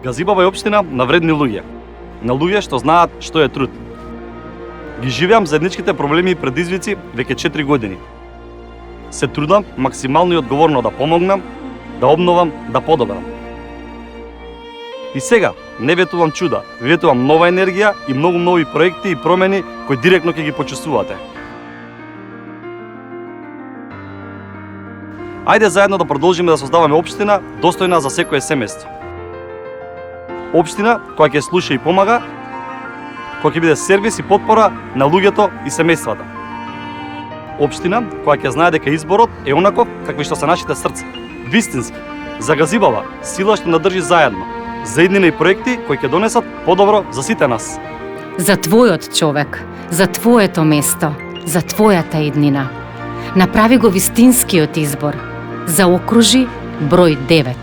Газибава е општина на вредни луѓе. На луѓе што знаат што е труд. Ги живеам заедничките проблеми и предизвици веќе 4 години. Се трудам максимално и одговорно да помогнам, да обновам, да подобрам. И сега не ветувам чуда, ветувам нова енергија и многу нови проекти и промени кои директно ќе ги почувствувате. Ајде заедно да продолжиме да создаваме општина достојна за секое семејство. Општина која ќе слуша и помага, која ќе биде сервис и потпора на луѓето и семејствата. Општина која ќе знае дека изборот е онаков какви што се нашите срца. Вистински, за Газибава, сила што надржи заедно, за иднина и проекти кои ќе донесат подобро за сите нас. За твојот човек, за твоето место, за твојата иднина. Направи го вистинскиот избор. Заокружи број 9.